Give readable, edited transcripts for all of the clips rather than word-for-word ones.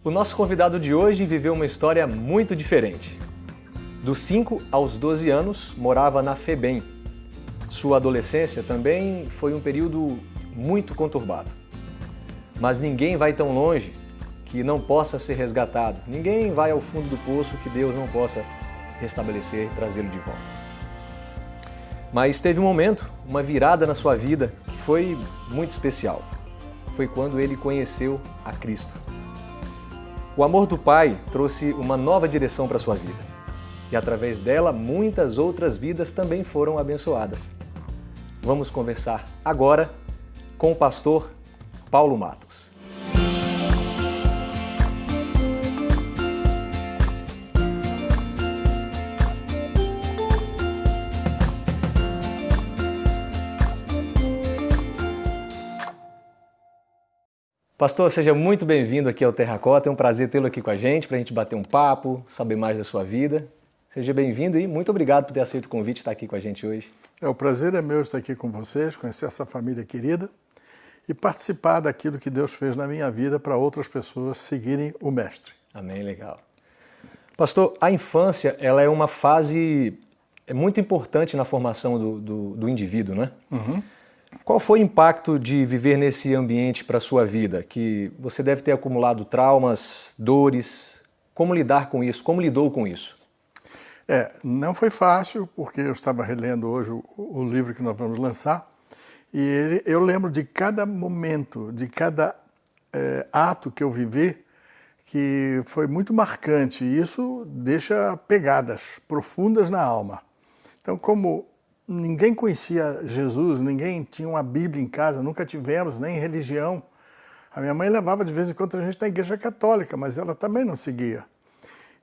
O nosso convidado de hoje viveu uma história muito diferente. Dos 5 aos 12 anos, morava na FEBEM. Sua adolescência também foi um período muito conturbado. Mas ninguém vai tão longe que não possa ser resgatado. Ninguém vai ao fundo do poço que Deus não possa restabelecer e trazê-lo de volta. Mas teve um momento, uma virada na sua vida que foi muito especial. Foi quando ele conheceu a Cristo. O amor do Pai trouxe uma nova direção para a sua vida. E através dela, muitas outras vidas também foram abençoadas. Vamos conversar agora com o pastor Paulo Matos. Pastor, seja muito bem-vindo aqui ao Terracota. É um prazer tê-lo aqui com a gente, para a gente bater um papo, saber mais da sua vida. Seja bem-vindo e muito obrigado por ter aceito o convite de estar aqui com a gente hoje. O prazer é meu estar aqui com vocês, conhecer essa família querida e participar daquilo que Deus fez na minha vida para outras pessoas seguirem o Mestre. Amém, legal. Pastor, a infância ela é uma fase muito importante na formação do indivíduo, né? Uhum. Qual foi o impacto de viver nesse ambiente para a sua vida? Que você deve ter acumulado traumas, dores. Como lidar com isso? Como lidou com isso? Não foi fácil, porque eu estava relendo hoje o livro que nós vamos lançar, e eu lembro de cada momento, de cada ato que eu vivi, que foi muito marcante, e isso deixa pegadas profundas na alma. Então, como ninguém conhecia Jesus, ninguém tinha uma Bíblia em casa, nunca tivemos, nem religião. A minha mãe levava de vez em quando a gente na igreja católica, mas ela também não seguia.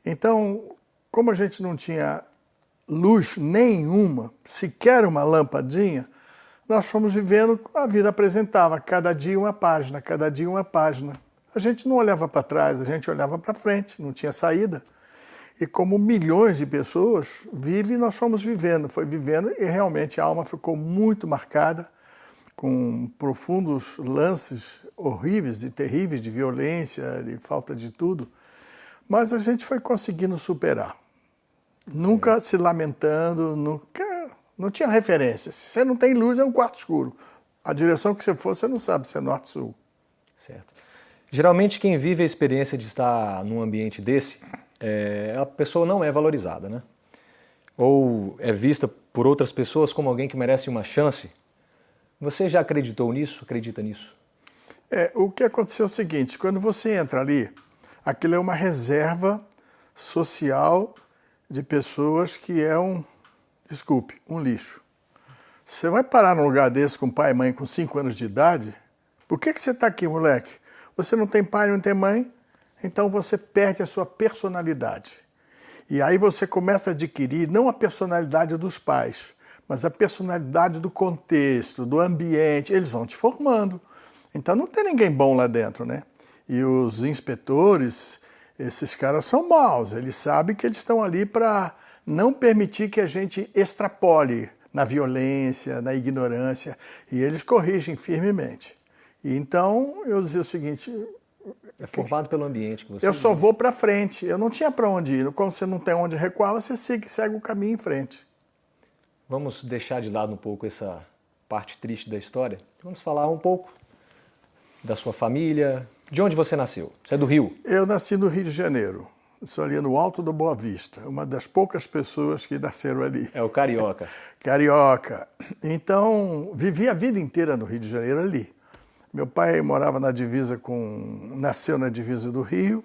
Então, como a gente não tinha luz nenhuma, sequer uma lampadinha, nós fomos vivendo, a vida apresentava, cada dia uma página, cada dia uma página. A gente não olhava para trás, a gente olhava para frente, não tinha saída. E como milhões de pessoas vivem, nós fomos vivendo, foi vivendo e realmente a alma ficou muito marcada, com profundos lances horríveis e terríveis de violência, de falta de tudo. Mas a gente foi conseguindo superar. Nunca se lamentando, não tinha referência. Se você não tem luz, é um quarto escuro. A direção que você for, você não sabe se é norte-sul. Certo. Geralmente quem vive a experiência de estar num ambiente desse, a pessoa não é valorizada, né? Ou é vista por outras pessoas como alguém que merece uma chance. Você já acreditou nisso? Acredita nisso? O que aconteceu é o seguinte, quando você entra ali, aquilo é uma reserva social de pessoas que é um lixo. Você vai parar num lugar desse com pai e mãe com 5 anos de idade, por que você está aqui, moleque? Você não tem pai, não tem mãe? Então você perde a sua personalidade. E aí você começa a adquirir não a personalidade dos pais, mas a personalidade do contexto, do ambiente. Eles vão te formando. Então não tem ninguém bom lá dentro, né? E os inspetores, esses caras são maus. Eles sabem que eles estão ali para não permitir que a gente extrapole na violência, na ignorância. E eles corrigem firmemente. E então eu dizia o seguinte... É formado pelo ambiente que você Eu só vou para frente, eu não tinha para onde ir. Quando você não tem onde recuar, você segue o caminho em frente. Vamos deixar de lado um pouco essa parte triste da história. Vamos falar um pouco da sua família. De onde você nasceu? Você é do Rio? Eu nasci no Rio de Janeiro. Sou ali no Alto da Boa Vista, uma das poucas pessoas que nasceram ali. É o carioca. Carioca. Então, vivi a vida inteira no Rio de Janeiro ali. Meu pai morava nasceu na divisa do Rio,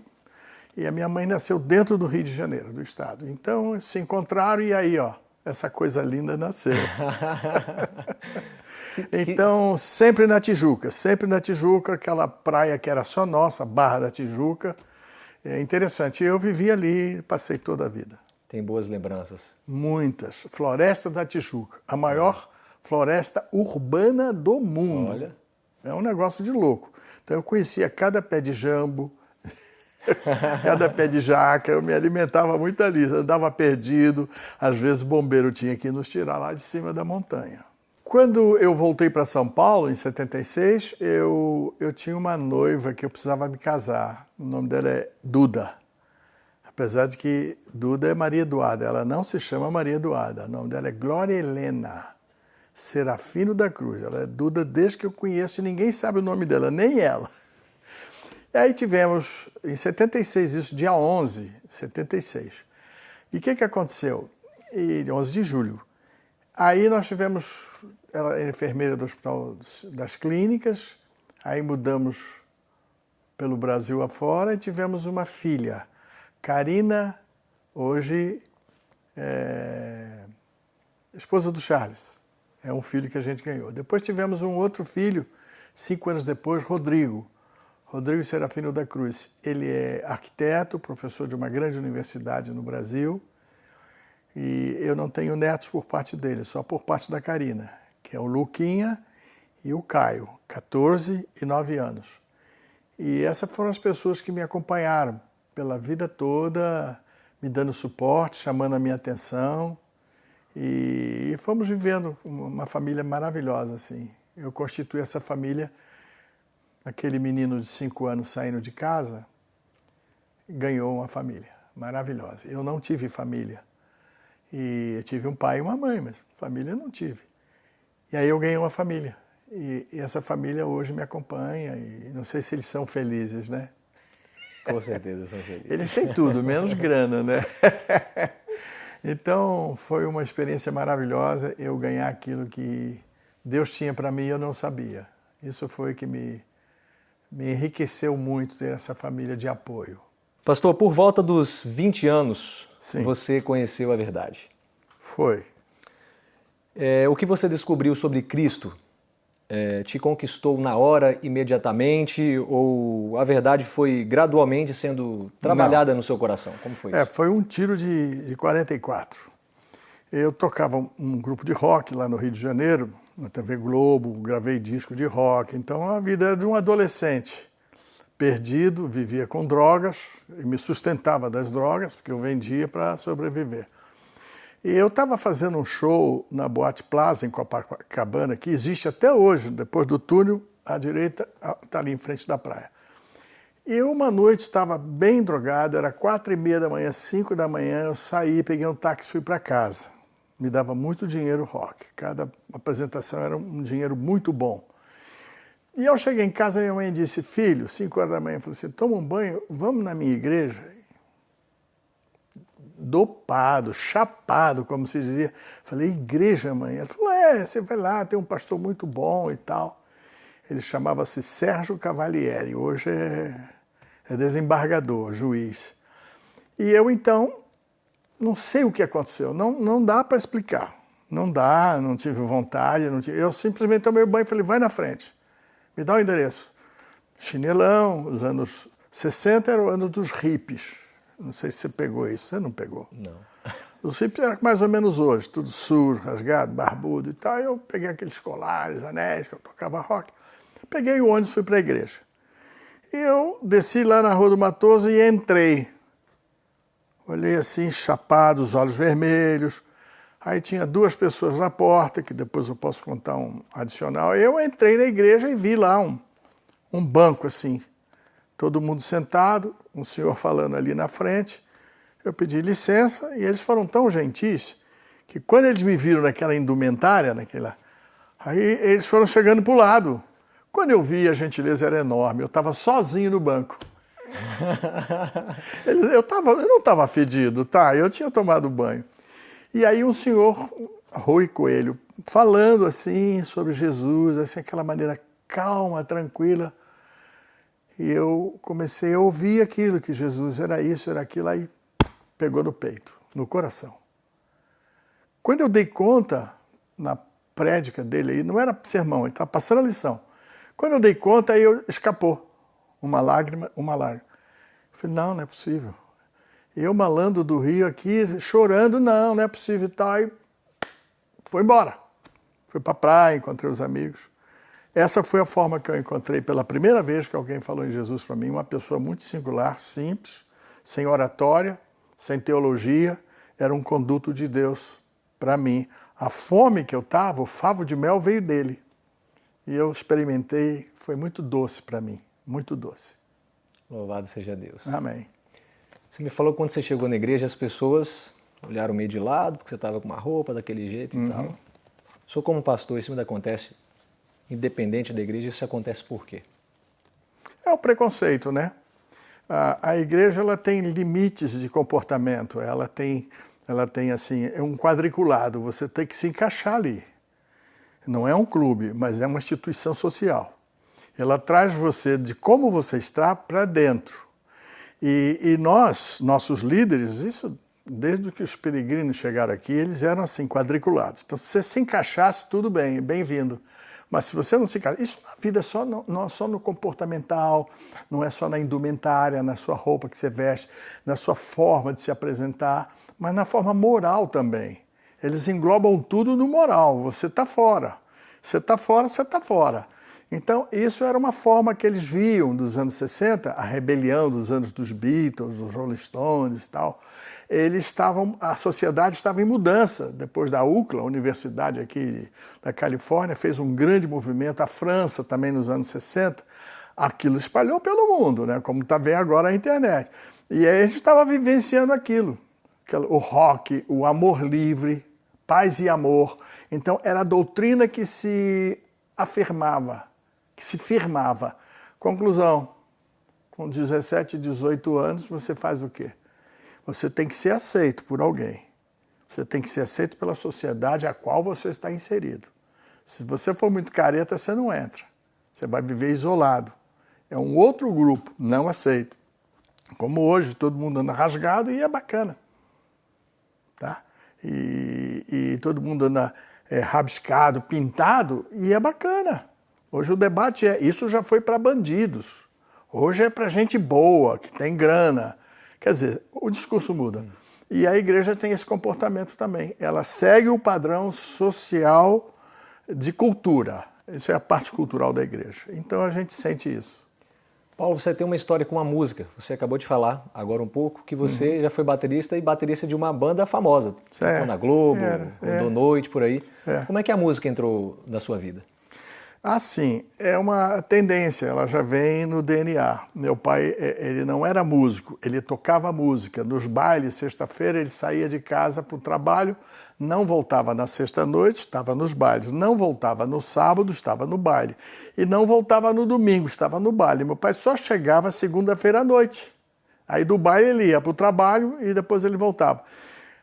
e a minha mãe nasceu dentro do Rio de Janeiro, do estado. Então, se encontraram e aí, ó, essa coisa linda nasceu. Então, sempre na Tijuca, aquela praia que era só nossa, Barra da Tijuca. É interessante, eu vivi ali, passei toda a vida. Tem boas lembranças? Muitas. Floresta da Tijuca, a maior floresta urbana do mundo. Olha. É um negócio de louco. Então eu conhecia cada pé de jambo, cada pé de jaca, eu me alimentava muito ali, eu andava perdido, às vezes o bombeiro tinha que nos tirar lá de cima da montanha. Quando eu voltei para São Paulo, em 76, eu tinha uma noiva que eu precisava me casar. O nome dela é Duda. Apesar de que Duda é Maria Eduarda, ela não se chama Maria Eduarda. O nome dela é Glória Helena Serafino da Cruz. Ela é Duda desde que eu conheço e ninguém sabe o nome dela, nem ela. E aí tivemos, em 76, isso dia 11, 76. E o que aconteceu? 11 de julho. Aí nós tivemos, ela é enfermeira do Hospital das Clínicas, aí mudamos pelo Brasil afora e tivemos uma filha, Karina, hoje esposa do Charles. É um filho que a gente ganhou. Depois tivemos um outro filho, 5 anos depois, Rodrigo Serafino da Cruz. Ele é arquiteto, professor de uma grande universidade no Brasil. E eu não tenho netos por parte dele, só por parte da Karina, que é o Luquinha e o Caio, 14 e 9 anos. E essas foram as pessoas que me acompanharam pela vida toda, me dando suporte, chamando a minha atenção. E fomos vivendo uma família maravilhosa, assim. Eu constituí essa família, aquele menino de 5 anos saindo de casa, ganhou uma família maravilhosa. Eu não tive família. E eu tive um pai e uma mãe, mas família eu não tive. E aí eu ganhei uma família. E essa família hoje me acompanha e não sei se eles são felizes, né? Com certeza são felizes. Eles têm tudo, menos grana, né? Então foi uma experiência maravilhosa eu ganhar aquilo que Deus tinha para mim e eu não sabia. Isso foi que me enriqueceu muito ter essa família de apoio. Pastor, por volta dos 20 anos, Sim. Você conheceu a verdade. Foi. O que você descobriu sobre Cristo te conquistou na hora, imediatamente, ou a verdade foi gradualmente sendo trabalhada no seu coração? Como foi isso? Foi um tiro de 44. Eu tocava um grupo de rock lá no Rio de Janeiro, na TV Globo, gravei disco de rock. Então a vida é de um adolescente perdido, vivia com drogas e me sustentava das drogas, porque eu vendia para sobreviver. E eu estava fazendo um show na Boate Plaza, em Copacabana, que existe até hoje, depois do túnel, à direita, está ali em frente da praia. E eu, uma noite, estava bem drogado, era 4h30 da manhã, 5 da manhã, eu saí, peguei um táxi e fui para casa. Me dava muito dinheiro rock, cada apresentação era um dinheiro muito bom. E eu cheguei em casa, minha mãe disse, filho, 5 horas da manhã, falou assim, toma um banho, vamos na minha igreja. Dopado, chapado, como se dizia. Falei, igreja, mãe? Ela falou, você vai lá, tem um pastor muito bom e tal. Ele chamava-se Sérgio Cavalieri, hoje é desembargador, juiz. E eu, então, não sei o que aconteceu, não dá para explicar. Não dá, não tive vontade, eu simplesmente tomei o banho e falei, vai na frente. Me dá o endereço. Chinelão, os anos 60 eram o ano dos hippies. Não sei se você pegou isso, você não pegou? Não. Os hippies eram mais ou menos hoje, tudo sujo, rasgado, barbudo e tal. Eu peguei aqueles colares, anéis, que eu tocava rock. Peguei o ônibus e fui para a igreja. E eu desci lá na Rua do Matoso e entrei. Olhei assim, chapado, os olhos vermelhos. Aí tinha 2 pessoas na porta, que depois eu posso contar um adicional. Eu entrei na igreja e vi lá um banco assim, todo mundo sentado, um senhor falando ali na frente. Eu pedi licença e eles foram tão gentis que quando eles me viram naquela indumentária, aí eles foram chegando para o lado. Quando eu vi, a gentileza era enorme, eu estava sozinho no banco. Eu não estava fedido, tá? Eu tinha tomado banho. E aí um senhor, Rui Coelho, falando assim sobre Jesus, assim, aquela maneira calma, tranquila. E eu comecei a ouvir aquilo, que Jesus era isso, era aquilo, aí pegou no peito, no coração. Quando eu dei conta, na prédica dele, aí, não era sermão, ele estava passando a lição. Quando eu dei conta, aí escapou uma lágrima. Eu falei, não é possível. Eu, malandro do Rio aqui, chorando, não é possível e tal. E foi embora. Fui para a praia, encontrei os amigos. Essa foi a forma que eu encontrei pela primeira vez que alguém falou em Jesus para mim, uma pessoa muito singular, simples, sem oratória, sem teologia, era um conduto de Deus para mim, A fome que eu estava, o favo de mel veio dele. E eu experimentei, foi muito doce para mim, muito doce. Louvado seja Deus. Amém. Você me falou que quando você chegou na igreja, as pessoas olharam meio de lado, porque você estava com uma roupa daquele jeito e tal. O senhor, como pastor, isso ainda acontece, independente da igreja, isso acontece por quê? É o preconceito, né? A igreja ela tem limites de comportamento, ela tem assim, é um quadriculado, você tem que se encaixar ali. Não é um clube, mas é uma instituição social. Ela traz você de como você está para dentro. E nós, nossos líderes, isso desde que os peregrinos chegaram aqui, eles eram assim, quadriculados. Então, se você se encaixasse, tudo bem, bem-vindo. Mas se você não se encaixa, isso na vida não é só no comportamental, não é só na indumentária, na sua roupa que você veste, na sua forma de se apresentar, mas na forma moral também. Eles englobam tudo no moral, você está fora. Você está fora, você está fora. Então, isso era uma forma que eles viam dos anos 60, a rebelião dos anos dos Beatles, dos Rolling Stones e tal. A sociedade estava em mudança. Depois da UCLA, a universidade aqui da Califórnia, fez um grande movimento. A França também nos anos 60. Aquilo espalhou pelo mundo, né? Como está vendo agora a internet. E aí a gente estava vivenciando aquilo. O rock, o amor livre, paz e amor. Então, era a doutrina que se afirmava, que se firmava. Conclusão, com 17, 18 anos, você faz o quê? Você tem que ser aceito por alguém. Você tem que ser aceito pela sociedade a qual você está inserido. Se você for muito careta, você não entra. Você vai viver isolado. É um outro grupo, não aceito. Como hoje, todo mundo anda rasgado e é bacana. Tá? E todo mundo anda rabiscado, pintado, e é bacana. Hoje o debate isso já foi para bandidos. Hoje é para gente boa, que tem grana. Quer dizer, o discurso muda. E a igreja tem esse comportamento também. Ela segue o padrão social de cultura. Isso é a parte cultural da igreja. Então a gente sente isso. Paulo, você tem uma história com a música. Você acabou de falar agora um pouco que você já foi baterista e baterista de uma banda famosa. Tocou na Globo, rodou noite, por aí. Como é que a música entrou na sua vida? Assim, é uma tendência, ela já vem no DNA. Meu pai, ele não era músico, ele tocava música. Nos bailes, sexta-feira, ele saía de casa para o trabalho, não voltava na sexta-noite, estava nos bailes. Não voltava no sábado, estava no baile. E não voltava no domingo, estava no baile. Meu pai só chegava segunda-feira à noite. Aí do baile ele ia para o trabalho e depois ele voltava.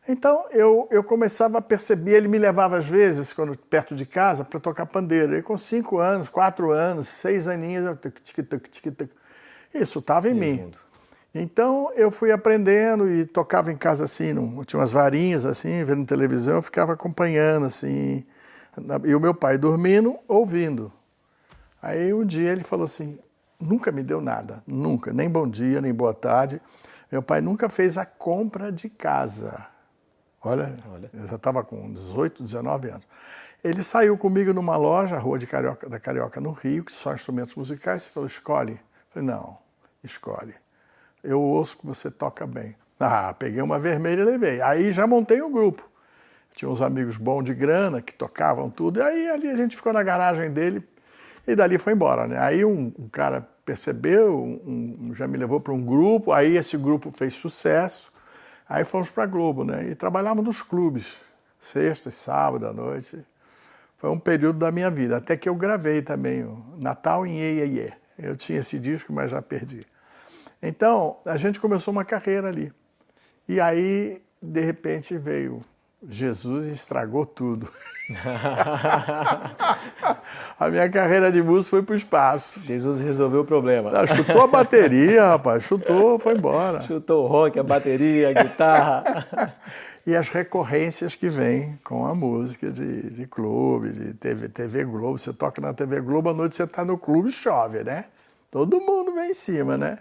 Então eu começava a perceber, ele me levava às vezes, quando perto de casa, para tocar pandeiro. E com 5 anos, 4 anos, 6 aninhos, isso estava em mim. Então eu fui aprendendo e tocava em casa assim, tinha umas varinhas assim, vendo televisão, eu ficava acompanhando assim. E o meu pai dormindo, ouvindo. Aí um dia ele falou assim, nunca me deu nada, nunca, nem bom dia, nem boa tarde. Meu pai nunca fez a compra de casa. Olha, eu já estava com 18, 19 anos. Ele saiu comigo numa loja, Rua da Carioca, no Rio, que só instrumentos musicais. Ele falou, escolhe. Eu falei, não, escolhe. Eu ouço que você toca bem. Peguei uma vermelha e levei. Aí já montei um grupo. Tinha uns amigos bons de grana que tocavam tudo. E aí ali a gente ficou na garagem dele e dali foi embora, né? Aí um cara percebeu, já me levou para um grupo. Aí esse grupo fez sucesso. Aí fomos para a Globo, né? E trabalhávamos nos clubes, sexta e sábado à noite. Foi um período da minha vida, até que eu gravei também o Natal em Iê, Iê, Iê. Eu tinha esse disco, mas já perdi. Então, a gente começou uma carreira ali. E aí, de repente, veio Jesus e estragou tudo. A minha carreira de músico foi para o espaço. Jesus resolveu o problema. Chutou a bateria, rapaz. Chutou, foi embora. Chutou o rock, a bateria, a guitarra. E as recorrências que vêm com a música de clube, de TV Globo. Você toca na TV Globo, à noite você está no clube e chove, né? Todo mundo vem em cima, né?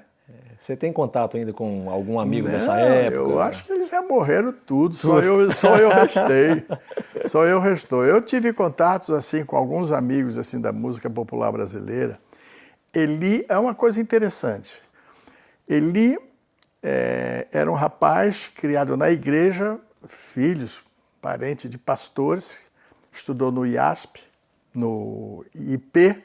Você tem contato ainda com algum amigo dessa época? Eu acho que eles já morreram tudo, só eu restei. Só eu restou. Eu tive contatos assim com alguns amigos assim da música popular brasileira. Eli é uma coisa interessante. Eli era um rapaz criado na igreja, filhos parente de pastores, estudou no IASP, no IP.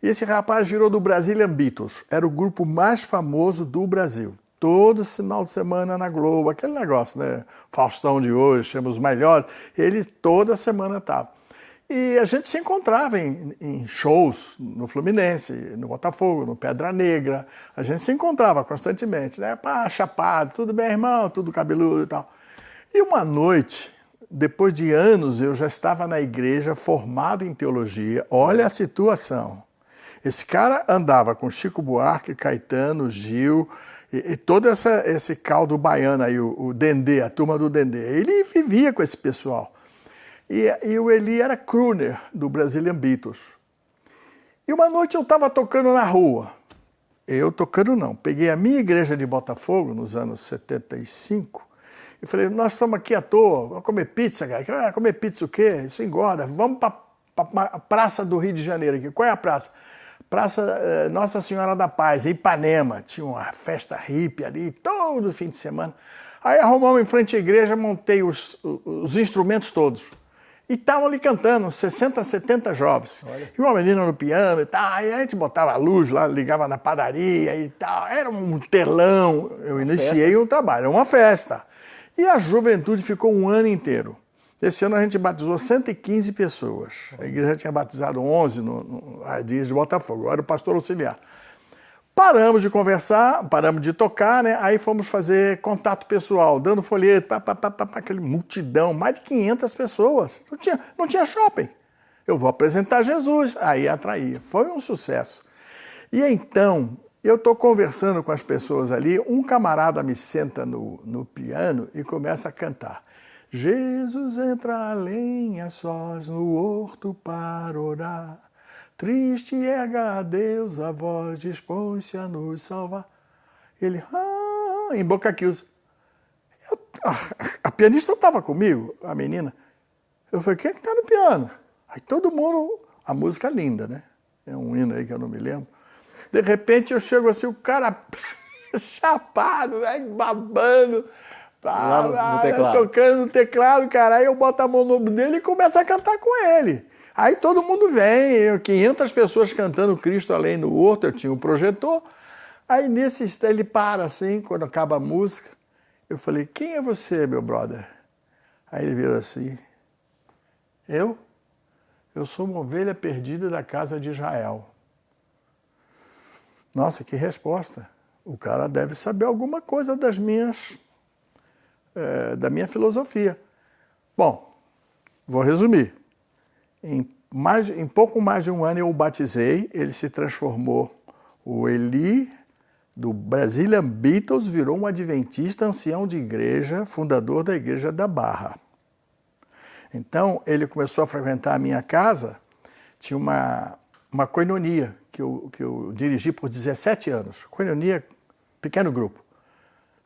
E esse rapaz virou do Brazilian Beatles, era o grupo mais famoso do Brasil. Todo final de semana na Globo, aquele negócio, né? Faustão de hoje, chama os melhores. Ele toda semana estava. E a gente se encontrava em shows no Fluminense, no Botafogo, no Pedra Negra. A gente se encontrava constantemente, né? Pá, chapado, tudo bem, irmão? Tudo cabeludo e tal. E uma noite, depois de anos, eu já estava na igreja, formado em teologia. Olha a situação. Esse cara andava com Chico Buarque, Caetano, Gil e todo esse caldo baiano aí, o Dendê, a turma do Dendê. Ele vivia com esse pessoal. E o Eli era crooner do Brazilian Beatles. E uma noite eu estava tocando na rua. Eu tocando não. Peguei a minha igreja de Botafogo, nos anos 75, e falei, nós estamos aqui à toa, vamos comer pizza, cara. Comer pizza o quê? Isso engorda. Vamos para a Praça do Rio de Janeiro aqui. Qual é a praça? Praça Nossa Senhora da Paz, em Ipanema. Tinha uma festa hippie ali, todo fim de semana. Aí arrumamos em frente à igreja, montei os instrumentos todos. E estavam ali cantando, 60, 70 jovens. Olha. E uma menina no piano e tal. Aí a gente botava a luz lá, ligava na padaria e tal. Era um telão. Eu iniciei um trabalho, era uma festa. E a juventude ficou um ano inteiro. Esse ano a gente batizou 115 pessoas. A igreja tinha batizado 11 no dias de Botafogo. Eu era o pastor auxiliar. Paramos de conversar, paramos de tocar, né? Aí fomos fazer contato pessoal, dando folheto, aquele multidão, mais de 500 pessoas. Não tinha shopping. Eu vou apresentar Jesus. Aí atraía. Foi um sucesso. E então, eu estou conversando com as pessoas ali, um camarada me senta no piano e começa a cantar. Jesus entra além a sós no horto para orar. Triste erga a Deus, a voz dispõe-se a nos salvar. Ele, em Boca Chiusa. A pianista estava comigo, a menina. Eu falei, quem é que está no piano? Aí todo mundo, a música é linda, né? É um hino aí que eu não me lembro. De repente eu chego assim, o cara chapado, babando. No teclado. Tocando no teclado, cara. Aí eu boto a mão no ombro dele e começo a cantar com ele. Aí todo mundo vem, 500 pessoas cantando Cristo Além do Horto, eu tinha um projetor. Aí nesse instante ele para assim, quando acaba a música. Eu falei, quem é você, meu brother? Aí ele vira assim, eu sou uma ovelha perdida da casa de Israel. Nossa, que resposta. O cara deve saber alguma coisa da minha filosofia. Bom, vou resumir. Em pouco mais de um ano eu o batizei, ele se transformou. O Eli, do Brazilian Beatles, virou um adventista, ancião de igreja, fundador da igreja da Barra. Então, ele começou a frequentar a minha casa, tinha uma koinonia que eu dirigi por 17 anos. Koinonia, pequeno grupo.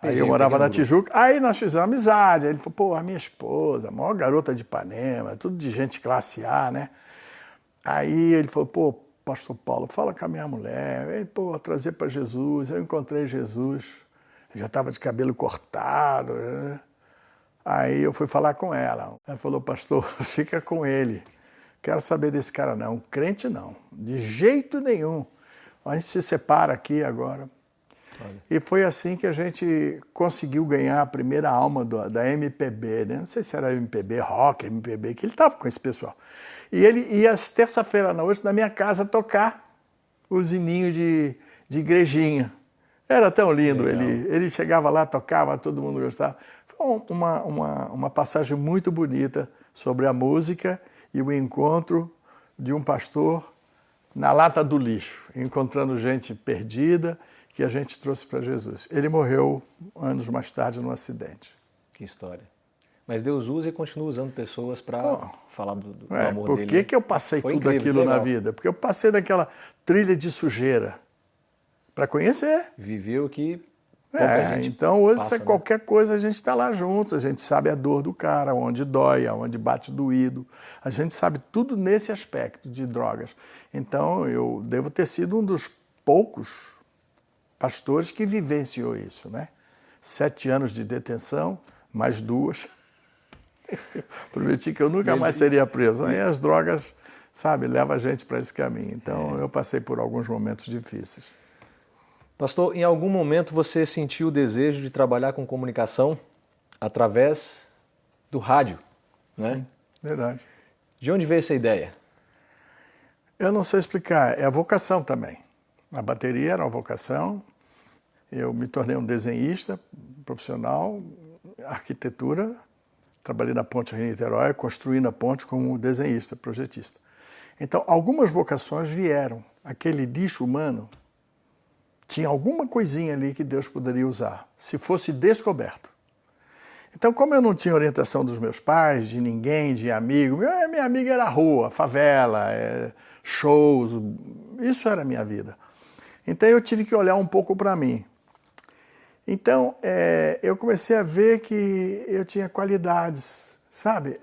Aí eu morava na Tijuca, aí nós fizemos amizade, aí ele falou, pô, a minha esposa, a maior garota de Ipanema, tudo de gente classe A, né? Aí ele falou, pô, pastor Paulo, fala com a minha mulher, aí, pô, trazer para Jesus, eu encontrei Jesus, eu já estava de cabelo cortado, né? Aí eu fui falar com ela, ela falou, pastor, fica com ele, quero saber desse cara não, crente não, de jeito nenhum, a gente se separa aqui agora. E foi assim que a gente conseguiu ganhar a primeira alma da MPB, né? Não sei se era MPB, rock, MPB, que ele estava com esse pessoal. E ele ia às terça-feira à noite na minha casa tocar o zininho de igrejinha. Era tão lindo, ele chegava lá, tocava, todo mundo gostava. Foi uma passagem muito bonita sobre a música e o encontro de um pastor na lata do lixo, encontrando gente perdida, que a gente trouxe para Jesus. Ele morreu anos mais tarde num acidente. Que história. Mas Deus usa e continua usando pessoas para falar do amor por dele. Por que eu passei tudo aquilo na vida? Porque eu passei daquela trilha de sujeira para conhecer. Viveu que então hoje passa, qualquer coisa a gente está lá juntos, a gente sabe a dor do cara, onde dói, onde bate doído. A gente sabe tudo nesse aspecto de drogas. Então eu devo ter sido um dos poucos pastores que vivenciou isso, né? 7 anos de detenção, mais 2. Prometi que eu nunca mais seria preso. Aí as drogas, sabe, levam a gente para esse caminho. Então eu passei por alguns momentos difíceis. Pastor, em algum momento você sentiu o desejo de trabalhar com comunicação através do rádio, né? Sim, verdade. De onde veio essa ideia? Eu não sei explicar, é a vocação também. A bateria era uma vocação, eu me tornei um desenhista profissional, arquitetura, trabalhei na Ponte Rio-Niterói, construindo a ponte como desenhista, projetista. Então, algumas vocações vieram. Aquele lixo humano tinha alguma coisinha ali que Deus poderia usar, se fosse descoberto. Então, como eu não tinha orientação dos meus pais, de ninguém, de amigo, minha amiga era rua, favela, shows, isso era a minha vida. Então, eu tive que olhar um pouco para mim. Então, eu comecei a ver que eu tinha qualidades, sabe?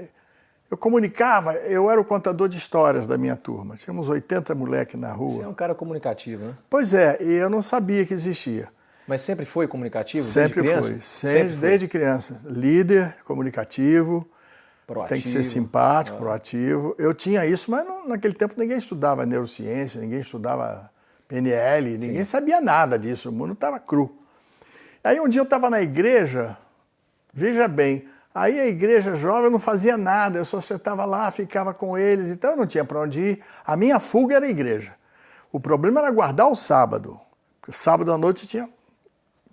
Eu comunicava, eu era o contador de histórias da minha turma. Tínhamos 80 moleques na rua. Você é um cara comunicativo, né? Pois é, e eu não sabia que existia. Mas sempre foi comunicativo? Sempre desde foi, desde criança. Líder, comunicativo, proativo. Tem que ser simpático, proativo. Eu tinha isso, mas naquele tempo ninguém estudava neurociência, ninguém estudava PNL, ninguém sabia nada disso, o mundo estava cru. Aí um dia eu estava na igreja, veja bem, aí a igreja jovem eu não fazia nada, eu só sentava lá, ficava com eles, então eu não tinha para onde ir. A minha fuga era a igreja. O problema era guardar o sábado, porque sábado à noite tinha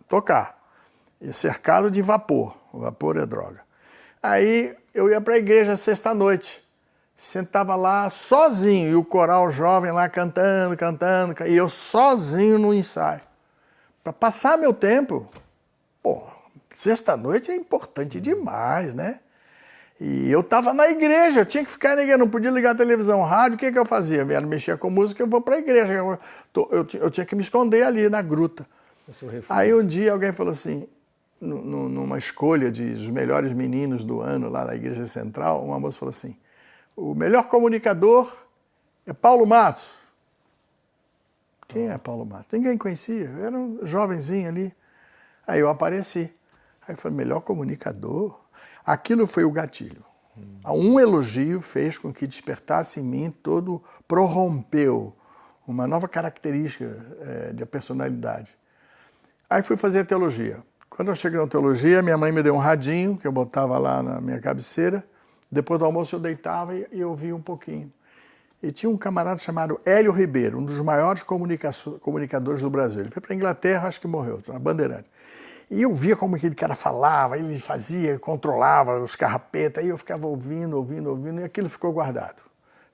tocar, e cercado de vapor, o vapor é droga. Aí eu ia para a igreja sexta-noite, sentava lá sozinho, e o coral jovem lá cantando, e eu sozinho no ensaio. Para passar meu tempo, pô, sexta-noite é importante demais, né? E eu estava na igreja, eu tinha que ficar na igreja, não podia ligar a televisão, rádio, o que eu fazia? Eu mexia com música, eu vou para a igreja. Eu tinha que me esconder ali na gruta. Aí um dia alguém falou assim, numa escolha dos melhores meninos do ano lá na Igreja Central, uma moça falou assim, o melhor comunicador é Paulo Matos. Quem é Paulo Matos? Ninguém conhecia, eu era um jovenzinho ali. Aí eu apareci. Aí eu falei, melhor comunicador? Aquilo foi o gatilho. Um elogio fez com que despertasse em mim prorrompeu uma nova característica de personalidade. Aí fui fazer teologia. Quando eu cheguei na teologia, minha mãe me deu um radinho, que eu botava lá na minha cabeceira. Depois do almoço eu deitava e eu ouvia um pouquinho. E tinha um camarada chamado Hélio Ribeiro, um dos maiores comunicadores do Brasil. Ele foi para a Inglaterra, acho que morreu, na Bandeirante. E eu via como aquele cara falava, ele fazia, controlava os carrapetas, e eu ficava ouvindo, e aquilo ficou guardado.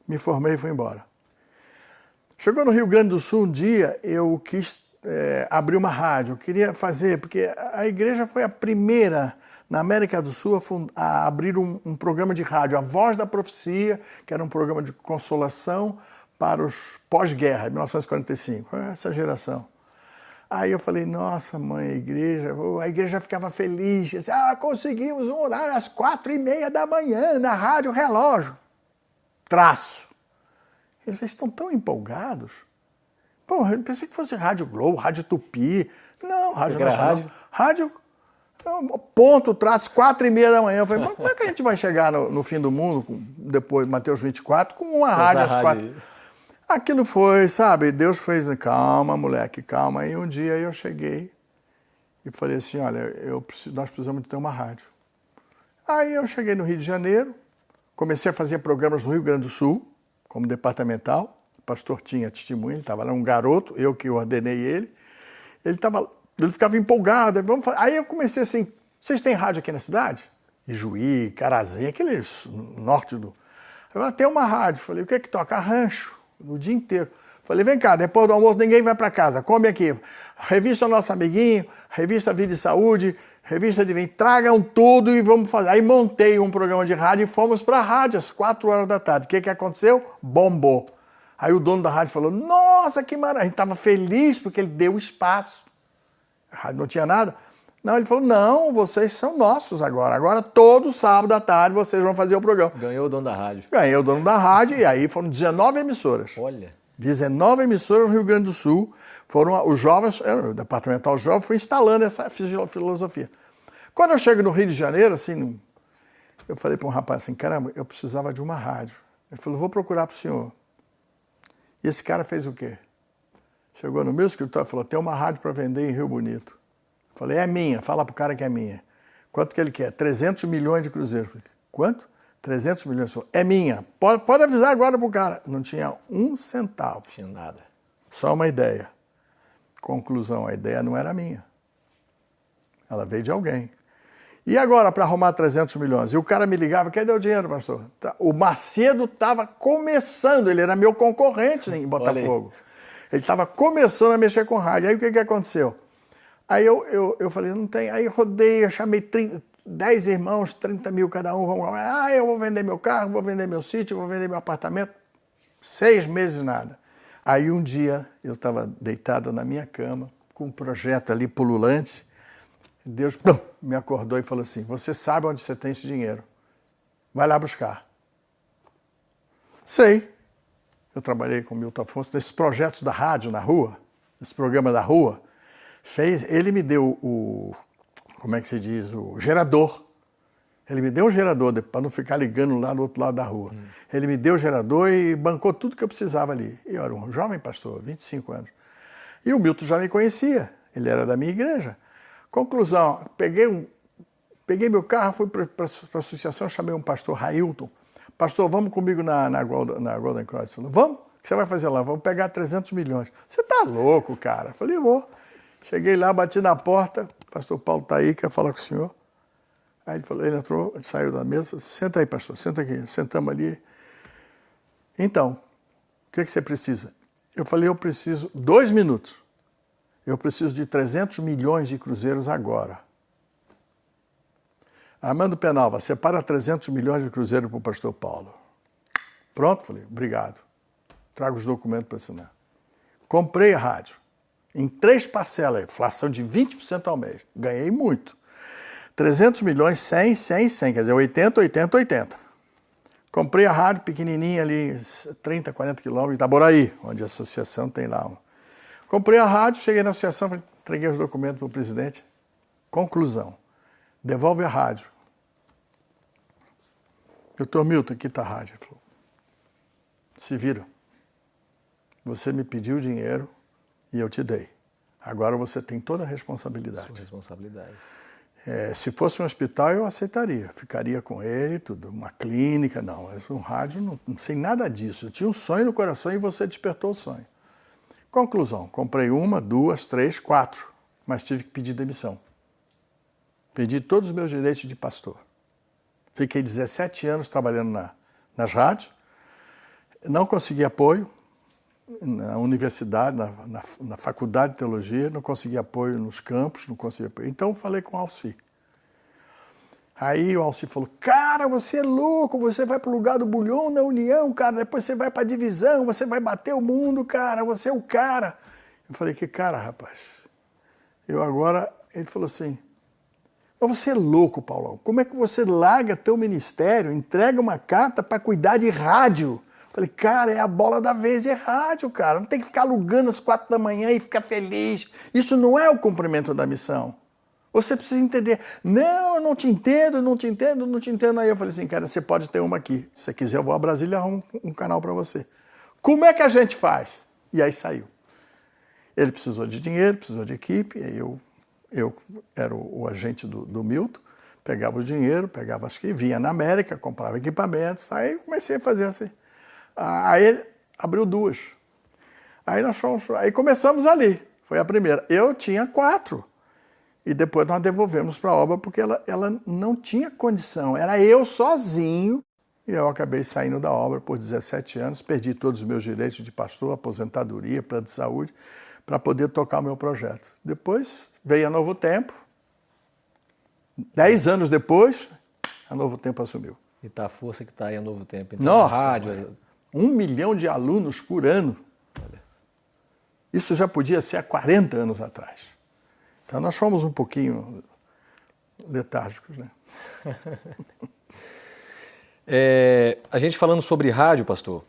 Me formei e fui embora. Chegou no Rio Grande do Sul um dia, eu quis abrir uma rádio, eu queria fazer, porque a igreja foi a primeira na América do Sul a abrir um programa de rádio, A Voz da Profecia, que era um programa de consolação para os pós-guerra, 1945, essa geração. Aí eu falei, nossa mãe, a igreja ficava feliz, disse, conseguimos um horário às 4h30 da manhã na Rádio Relógio. Traço. Eles estão tão empolgados. Pô, eu pensei que fosse Rádio Globo, Rádio Tupi. Não, Rádio Nacional. Rádio ponto, traço, 4h30 da manhã. Eu falei, mas como é que a gente vai chegar no fim do mundo, depois de Mateus 24, com uma rádio às 4h? Aquilo foi, sabe, Deus fez, calma, moleque, calma. Aí um dia eu cheguei e falei assim, olha, nós precisamos de ter uma rádio. Aí eu cheguei no Rio de Janeiro, comecei a fazer programas no Rio Grande do Sul, como departamental. O pastor tinha testemunho, ele estava lá, um garoto, eu que ordenei ele. Ele ficava empolgado. Aí eu comecei assim, vocês têm rádio aqui na cidade? Ijuí, Carazinho, aquele norte do... Eu tem uma rádio. Falei, o que é que toca? Rancho, o dia inteiro. Falei, vem cá, depois do almoço ninguém vai para casa, come aqui. Revista Nosso Amiguinho, revista Vida e Saúde, revista de vinho, tragam tudo e vamos fazer. Aí montei um programa de rádio e fomos para a rádio às 4h da tarde. O que aconteceu? Bombou. Aí o dono da rádio falou, nossa, que maravilha. A gente estava feliz porque ele deu espaço. A rádio não tinha nada. Não, ele falou, não, vocês são nossos agora. Agora, todo sábado à tarde, vocês vão fazer o programa. Ganhou o dono da rádio. Ganhei o dono da rádio e aí foram 19 emissoras. Olha. 19 emissoras no Rio Grande do Sul. Foram os jovens, o departamental jovem foi instalando essa filosofia. Quando eu chego no Rio de Janeiro, assim, eu falei para um rapaz assim, caramba, eu precisava de uma rádio. Ele falou, vou procurar para o senhor. E esse cara fez o quê? Chegou no meu escritório e falou, tem uma rádio para vender em Rio Bonito. Eu falei, é minha, fala para o cara que é minha. Quanto que ele quer? 300 milhões de cruzeiros. Eu falei, quanto? 300 milhões. Ele falou, é minha, pode avisar agora para o cara. Não tinha um centavo. Não tinha nada. Só uma ideia. Conclusão, a ideia não era minha. Ela veio de alguém. E agora, para arrumar 300 milhões? E o cara me ligava, cadê o dinheiro, pastor? O Macedo estava começando, ele era meu concorrente em Botafogo. Ele estava começando a mexer com rádio. Aí o que aconteceu? Aí eu falei, não tem. Aí eu rodei, eu chamei 10 irmãos, 30 mil cada um. Vamos lá. Eu vou vender meu carro, vou vender meu sítio, vou vender meu apartamento. 6 meses nada. Aí um dia eu estava deitado na minha cama, com um projeto ali pululante. Deus me acordou e falou assim, você sabe onde você tem esse dinheiro. Vai lá buscar. Sei. Eu trabalhei com o Milton Afonso nesses projetos da rádio na rua, esse programa da rua. Ele me deu como é que se diz, o gerador. Ele me deu um gerador, para não ficar ligando lá do outro lado da rua. Ele me deu o gerador e bancou tudo que eu precisava ali. E eu era um jovem pastor, 25 anos. E o Milton já me conhecia, ele era da minha igreja. Conclusão, peguei meu carro, fui para a associação, chamei um pastor, Railton. Pastor, vamos comigo na Golden Cross. Falei, vamos? O que você vai fazer lá? Vamos pegar 300 milhões. Você tá louco, cara? Falei, vou. Cheguei lá, bati na porta, o pastor Paulo está aí, quer falar com o senhor. Aí ele falou, ele entrou, ele saiu da mesa, senta aí, pastor, senta aqui. Sentamos ali. Então, o que você precisa? Eu falei, eu preciso 2 minutos. Eu preciso de 300 milhões de cruzeiros agora. Armando Penalva, separa 300 milhões de cruzeiros para o pastor Paulo. Pronto? Falei, obrigado. Trago os documentos para assinar. Comprei a rádio. Em 3 parcelas, inflação de 20% ao mês. Ganhei muito. 300 milhões, 100, 100, 100. Quer dizer, 80, 80, 80. Comprei a rádio pequenininha ali, 30, 40 quilômetros, Itaboraí, onde a associação tem lá. Comprei a rádio, cheguei na associação, entreguei os documentos para o presidente. Conclusão. Devolve a rádio. Doutor Milton, aqui está a rádio. Ele falou, se vira. Você me pediu dinheiro e eu te dei. Agora você tem toda a responsabilidade. Sua responsabilidade. Se fosse um hospital, eu aceitaria. Ficaria com ele, tudo. Uma clínica, não. Mas um rádio, não sei nada disso. Eu tinha um sonho no coração e você despertou o sonho. Conclusão, comprei 1, 2, 3, 4, mas tive que pedir demissão. Perdi todos os meus direitos de pastor. Fiquei 17 anos trabalhando nas rádios, não consegui apoio na universidade, na faculdade de teologia, não consegui apoio nos campos, não consegui apoio. Então falei com o Alci. Aí o Alci falou, cara, você é louco, você vai para o lugar do Bulhão na União, cara, depois você vai para a divisão, você vai bater o mundo, cara, você é o cara. Eu falei, que cara, rapaz? Ele falou assim, mas você é louco, Paulão, como é que você larga teu ministério, entrega uma carta para cuidar de rádio? Eu falei, cara, é a bola da vez, é rádio, cara, não tem que ficar alugando às 4 da manhã e ficar feliz. Isso não é o cumprimento da missão. Você precisa entender. Não, eu não te entendo, não te entendo, não te entendo. Aí eu falei assim, cara, você pode ter uma aqui. Se você quiser, eu vou a Brasília e arrumo um canal para você. Como é que a gente faz? E aí saiu. Ele precisou de dinheiro, precisou de equipe, e aí eu era o agente do Milton, pegava o dinheiro, pegava as que vinha na América, comprava equipamentos, aí comecei a fazer assim. Aí ele abriu 2. Aí começamos ali, foi a primeira. Eu tinha 4. E depois nós devolvemos para a obra porque ela não tinha condição. Era eu sozinho. E eu acabei saindo da obra por 17 anos. Perdi todos os meus direitos de pastor, aposentadoria, plano de saúde, para poder tocar o meu projeto. Depois veio a Novo Tempo. 10 anos depois, a Novo Tempo assumiu. E tá a força que está aí a Novo Tempo. Então, nossa, rádio... 1 milhão de alunos por ano. Isso já podia ser há 40 anos atrás. Então, nós fomos um pouquinho letárgicos, né? A gente falando sobre rádio, pastor,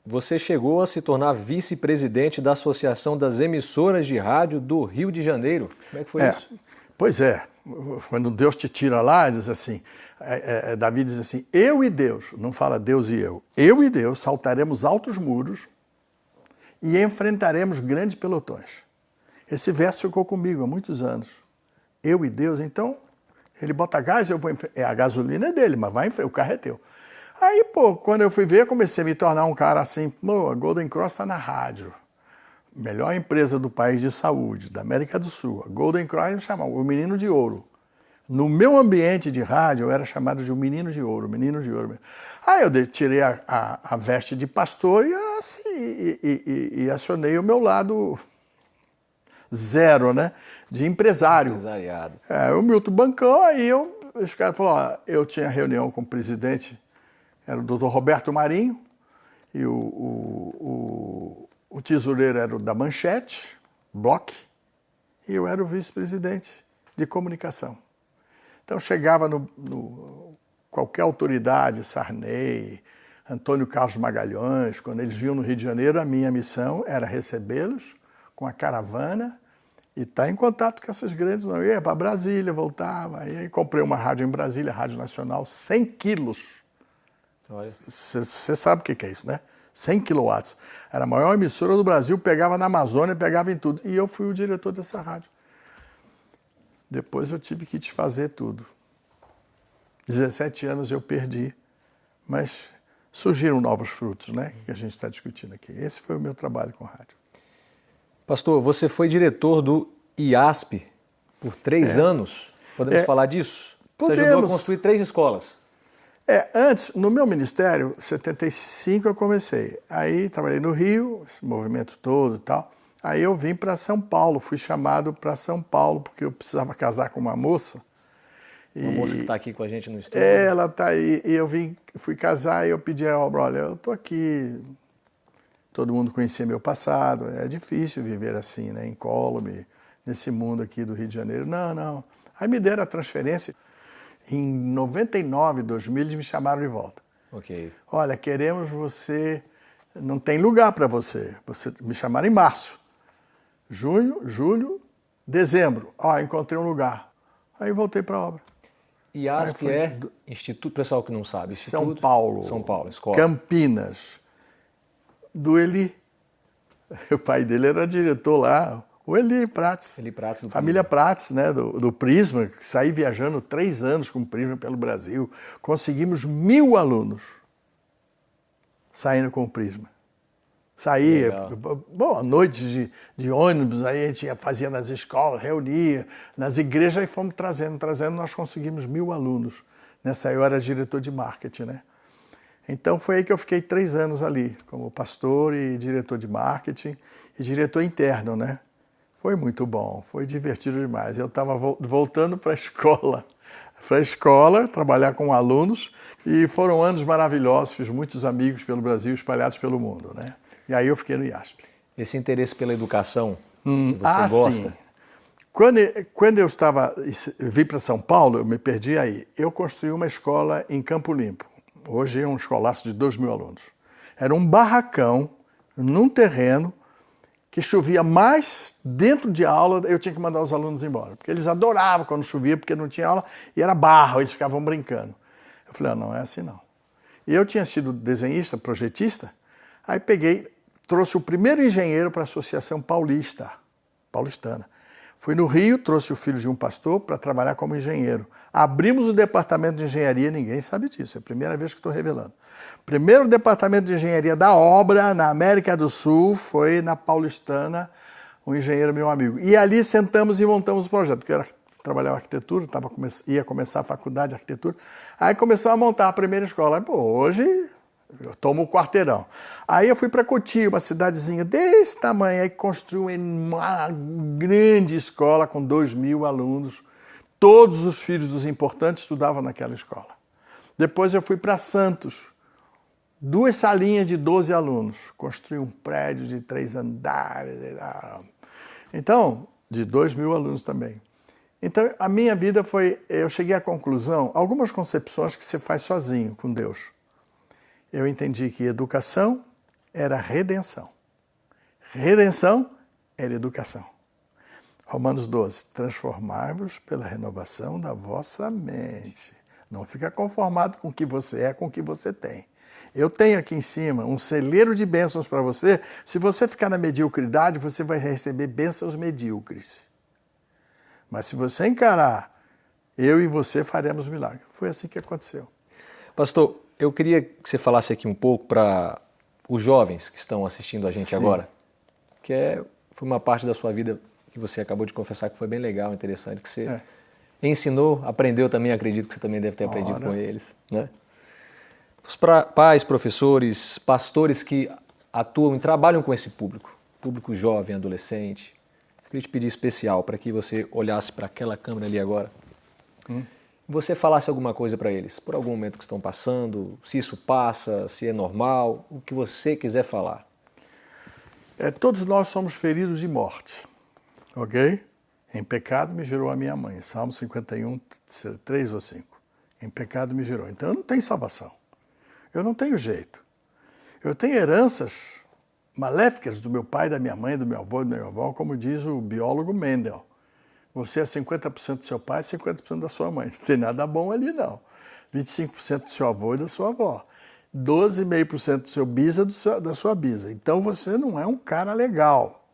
você chegou a se tornar vice-presidente da Associação das Emissoras de Rádio do Rio de Janeiro. Como é que foi isso? Pois é, quando Deus te tira lá, diz assim, Davi diz assim, eu e Deus, não fala Deus e eu e Deus saltaremos altos muros e enfrentaremos grandes pelotões. Esse verso ficou comigo há muitos anos. Eu e Deus, então, ele bota gás, eu vou a gasolina é dele, mas vai em frente, o carro é teu. Aí, quando eu fui ver, eu comecei a me tornar um cara assim, a Golden Cross está na rádio. Melhor empresa do país de saúde, da América do Sul. A Golden Cross me chamava o menino de ouro. No meu ambiente de rádio, eu era chamado de o menino de ouro, menino de ouro. Aí eu tirei a veste de pastor e acionei o meu lado zero, né? De empresário. Empresariado. O Milton bancou, aí os caras falaram, eu tinha reunião com o presidente, era o doutor Roberto Marinho, e o tesoureiro era o da Manchete, Bloch, e eu era o vice-presidente de comunicação. Então chegava qualquer autoridade, Sarney, Antônio Carlos Magalhães, quando eles vinham no Rio de Janeiro, a minha missão era recebê-los com a caravana e estar em contato com essas grandes. Eu ia para Brasília, voltava, aí comprei uma rádio em Brasília, Rádio Nacional, 100 quilos. Você sabe o que é isso, né? 100 quilowatts. Era a maior emissora do Brasil, pegava na Amazônia, pegava em tudo. E eu fui o diretor dessa rádio. Depois eu tive que desfazer tudo. 17 anos eu perdi, mas surgiram novos frutos, né? Que a gente está discutindo aqui. Esse foi o meu trabalho com rádio. Pastor, você foi diretor do IASP por 3 anos. Podemos falar disso? Podemos. Você ajudou a construir 3 escolas. Antes, no meu ministério, em 75 eu comecei. Aí trabalhei no Rio, esse movimento todo e tal. Aí eu vim para São Paulo, fui chamado para São Paulo, porque eu precisava casar com uma moça. Uma moça que está aqui com a gente no estúdio. Ela está aí, e eu fui casar e eu pedi a obra, olha, eu estou aqui, todo mundo conhecia meu passado, é difícil viver assim, né, incólume, nesse mundo aqui do Rio de Janeiro. Não. Aí me deram a transferência. Em 99, 2000, eles me chamaram de volta. Ok. Olha, queremos você, não tem lugar para você. Me chamaram em março. Junho, julho, dezembro. Encontrei um lugar. Aí voltei para a obra. IASP é Instituto, pessoal que não sabe. São Paulo. São Paulo, escola. Campinas. Do Eli. O pai dele era diretor lá. O Eli Prates. Eli Prates do Família Prates, né, do Prisma. Saí viajando 3 anos com o Prisma pelo Brasil. Conseguimos 1000 alunos saindo com o Prisma. Saía, noites de ônibus, aí a gente fazia nas escolas, reunia, nas igrejas, aí fomos trazendo, nós conseguimos 1000 alunos. Nessa aí eu era diretor de marketing, né? Então foi aí que eu fiquei 3 anos ali, como pastor e diretor de marketing e diretor interno, né? Foi muito bom, foi divertido demais. Eu estava voltando para a escola, trabalhar com alunos, e foram anos maravilhosos, fiz muitos amigos pelo Brasil, espalhados pelo mundo, né? E aí eu fiquei no IASP. Esse interesse pela educação que você gosta? Sim. Quando eu vim para São Paulo, eu me perdi aí. Eu construí uma escola em Campo Limpo. Hoje é um escolaço de 2000 alunos. Era um barracão, num terreno, que chovia mais dentro de aula, eu tinha que mandar os alunos embora. Porque eles adoravam quando chovia, porque não tinha aula, e era barro, eles ficavam brincando. Eu falei, não é assim não. E eu tinha sido desenhista, projetista, aí trouxe o primeiro engenheiro para a Associação Paulistana. Fui no Rio, trouxe o filho de um pastor para trabalhar como engenheiro. Abrimos o departamento de engenharia, ninguém sabe disso, é a primeira vez que estou revelando. Primeiro departamento de engenharia da obra na América do Sul foi na Paulistana, um engenheiro meu amigo. E ali sentamos e montamos o projeto, porque eu trabalhava arquitetura, ia começar a faculdade de arquitetura. Aí começou a montar a primeira escola. Hoje eu tomo o quarteirão. Aí eu fui para Cotia, uma cidadezinha desse tamanho, aí construí uma grande escola com 2000 alunos. Todos os filhos dos importantes estudavam naquela escola. Depois eu fui para Santos, 2 salinhas de 12 alunos. Construí um prédio de 3 andares. Então, de 2000 alunos também. Então, a minha vida eu cheguei à conclusão, algumas concepções que você faz sozinho com Deus. Eu entendi que educação era redenção. Redenção era educação. Romanos 12, transformai-vos pela renovação da vossa mente. Não fica conformado com o que você é, com o que você tem. Eu tenho aqui em cima um celeiro de bênçãos para você. Se você ficar na mediocridade, você vai receber bênçãos medíocres. Mas se você encarar, eu e você faremos milagre. Foi assim que aconteceu. Pastor, eu queria que você falasse aqui um pouco para os jovens que estão assistindo a gente agora, que foi uma parte da sua vida que você acabou de confessar que foi bem legal, interessante, que você ensinou, aprendeu também, acredito que você também deve ter aprendido com eles, né? Os pais, professores, pastores que atuam e trabalham com esse público jovem, adolescente, eu queria te pedir especial para que você olhasse para aquela câmera ali agora e você falasse alguma coisa para eles, por algum momento que estão passando, se isso passa, se é normal, o que você quiser falar. Todos nós somos feridos de morte, ok? Em pecado me gerou a minha mãe, Salmo 51, 3 ou 5. Em pecado me gerou. Então eu não tenho salvação. Eu não tenho jeito. Eu tenho heranças maléficas do meu pai, da minha mãe, do meu avô e da minha avó, como diz o biólogo Mendel. Você é 50% do seu pai e 50% da sua mãe. Não tem nada bom ali, não. 25% do seu avô e da sua avó. 12,5% do seu bisa da sua bisa. Então você não é um cara legal.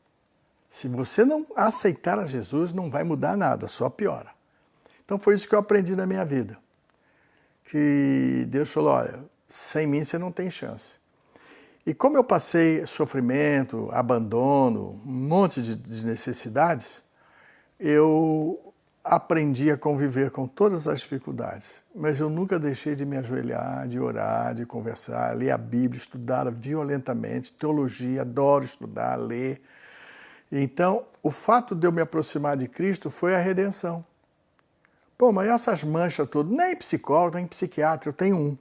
Se você não aceitar a Jesus, não vai mudar nada, só piora. Então foi isso que eu aprendi na minha vida. Que Deus falou, olha, sem mim você não tem chance. E como eu passei sofrimento, abandono, um monte de necessidades, eu aprendi a conviver com todas as dificuldades. Mas eu nunca deixei de me ajoelhar, de orar, de conversar, ler a Bíblia, estudar violentamente, teologia, adoro estudar, ler. Então, o fato de eu me aproximar de Cristo foi a redenção. Pô, mas essas manchas todas, nem psicólogo, nem psiquiatra, eu tenho um.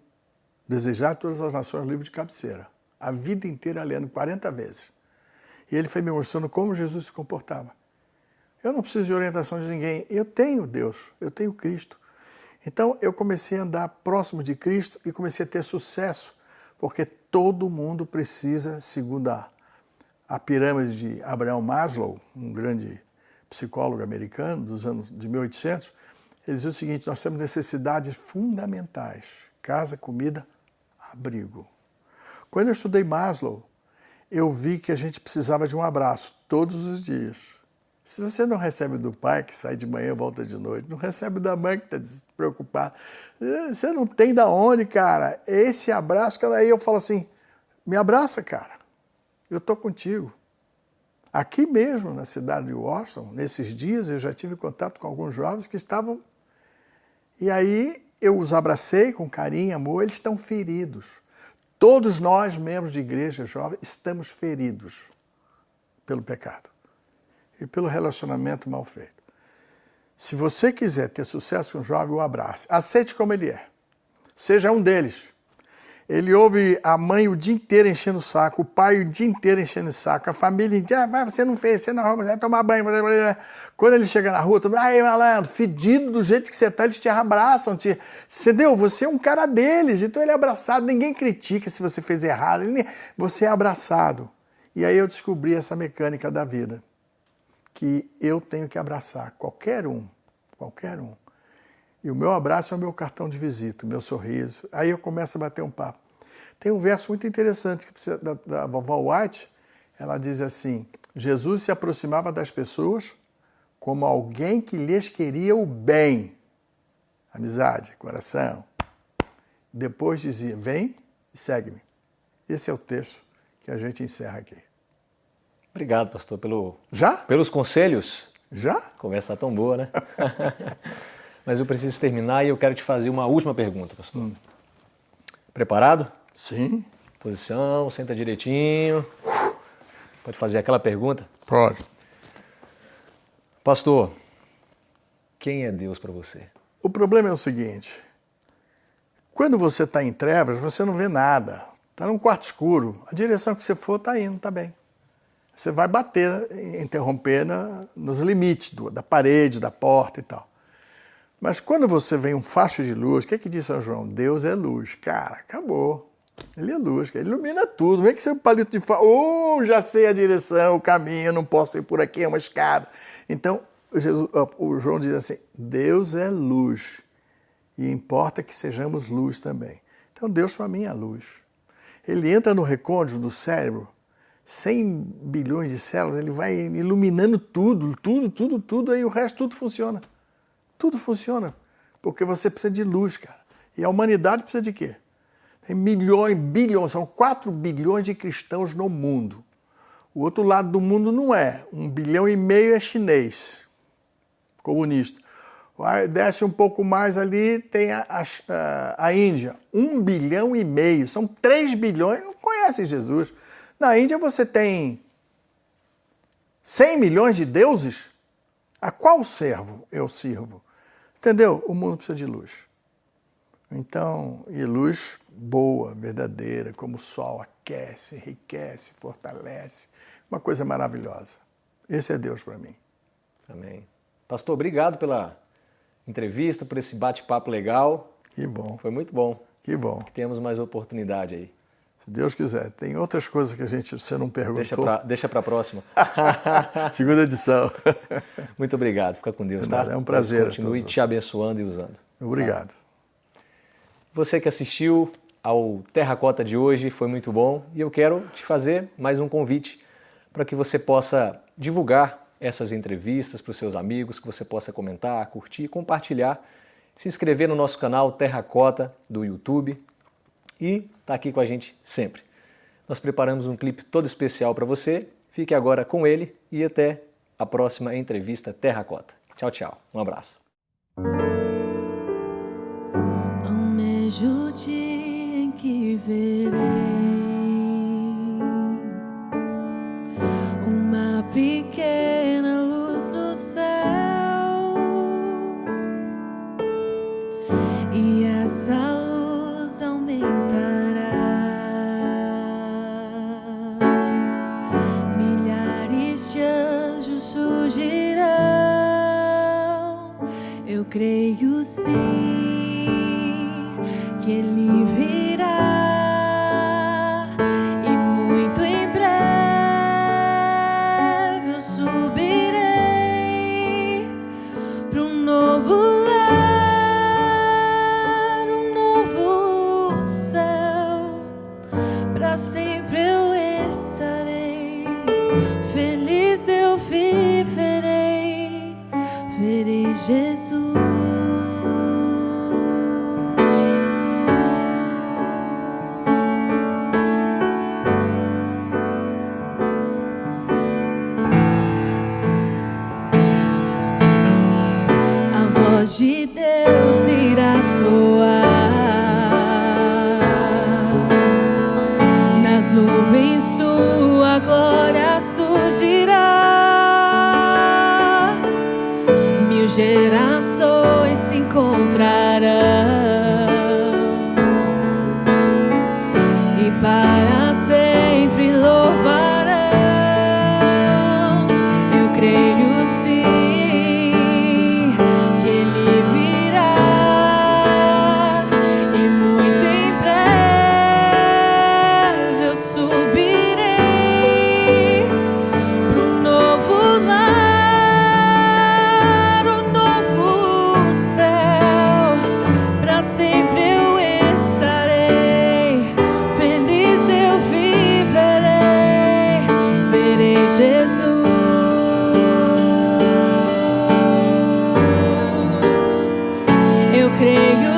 Desejar todas as nações, livro de cabeceira. A vida inteira lendo 40 vezes. E ele foi me mostrando como Jesus se comportava. Eu não preciso de orientação de ninguém. Eu tenho Deus, eu tenho Cristo. Então eu comecei a andar próximo de Cristo e comecei a ter sucesso, porque todo mundo precisa, segundo a pirâmide de Abraham Maslow, um grande psicólogo americano dos anos de 1800, ele dizia o seguinte, nós temos necessidades fundamentais, casa, comida, abrigo. Quando eu estudei Maslow, eu vi que a gente precisava de um abraço todos os dias. Se você não recebe do pai, que sai de manhã e volta de noite, não recebe da mãe, que está despreocupada, você não tem da onde, cara. Esse abraço, que aí eu falo assim, me abraça, cara. Eu estou contigo. Aqui mesmo, na cidade de Washington, nesses dias, eu já tive contato com alguns jovens que estavam... E aí eu os abracei com carinho, amor, eles estão feridos. Todos nós, membros de igreja jovem, estamos feridos pelo pecado e pelo relacionamento mal feito. Se você quiser ter sucesso com um jovem, o abrace. Aceite como ele é. Seja um deles. Ele ouve a mãe o dia inteiro enchendo o saco, o pai o dia inteiro enchendo o saco, a família inteira, você não fez, você não vai tomar banho. Quando ele chega na rua, todo mundo, ai, malandro, fedido do jeito que você está, eles te abraçam. Entendeu? Você é um cara deles, então ele é abraçado, ninguém critica se você fez errado, você é abraçado. E aí eu descobri essa mecânica da vida, que eu tenho que abraçar qualquer um. E o meu abraço é o meu cartão de visita, o meu sorriso. Aí eu começo a bater um papo. Tem um verso muito interessante da vovó White. Ela diz assim, Jesus se aproximava das pessoas como alguém que lhes queria o bem. Amizade, coração. Depois dizia, vem e segue-me. Esse é o texto que a gente encerra aqui. Obrigado, pastor, Já? pelos conselhos. Já? A conversa tão boa, né? Mas eu preciso terminar e eu quero te fazer uma última pergunta, pastor. Preparado? Sim. Posição, senta direitinho. Pode fazer aquela pergunta? Pode. Pastor, quem é Deus para você? O problema é o seguinte, quando você está em trevas, você não vê nada. Está num quarto escuro, a direção que você for está indo, está bem. Você vai bater, interromper nos limites da parede, da porta e tal. Mas quando você vê um facho de luz, o que diz São João? Deus é luz. Cara, acabou. Ele é luz, cara. Ele ilumina tudo. Não é que você é um palito de fala, já sei a direção, o caminho, não posso ir por aqui, é uma escada. Então, o João diz assim, Deus é luz e importa que sejamos luz também. Então, Deus para mim é luz. Ele entra no recôndito do cérebro, 100 bilhões de células, ele vai iluminando tudo, aí o resto tudo funciona. Tudo funciona, porque você precisa de luz, cara. E a humanidade precisa de quê? Tem milhões, bilhões, são 4 bilhões de cristãos no mundo. O outro lado do mundo não é. 1,5 bilhão é chinês, comunista. Desce um pouco mais ali, tem a Índia. 1,5 bilhão, são 3 bilhões, não conhecem Jesus. Na Índia você tem 100 milhões de deuses. A qual servo eu sirvo? Entendeu? O mundo precisa de luz. Então, e luz boa, verdadeira, como o sol, aquece, enriquece, fortalece. Uma coisa maravilhosa. Esse é Deus para mim. Amém. Pastor, obrigado pela entrevista, por esse bate-papo legal. Que bom. Foi muito bom. Que bom. Que temos mais oportunidade aí. Se Deus quiser. Tem outras coisas que você não perguntou. Deixa para a próxima. Segunda edição. Muito obrigado. Fica com Deus, tá? É um prazer. Deus continue te abençoando e usando. Obrigado. Tá? Você que assistiu ao Terracota de hoje, foi muito bom. E eu quero te fazer mais um convite para que você possa divulgar essas entrevistas para os seus amigos, que você possa comentar, curtir, compartilhar, se inscrever no nosso canal Terracota do YouTube e tá aqui com a gente sempre. Nós preparamos um clipe todo especial para você. Fique agora com ele e até a próxima entrevista Terracota. Tchau, tchau. Um abraço. Almejo o dia em que verei uma pequena luz no céu, e essa luz aumentará. Milhares de anjos surgirão. Eu creio sim que Ele virá, e muito em breve eu subirei para um novo lar, um novo céu. Para sempre eu estarei, feliz eu viverei, verei Jesus. De Deus irá soar, nas nuvens sua glória surgirá, 1000 gerações se encontrarão e para sempre louvarão. Eu creio creio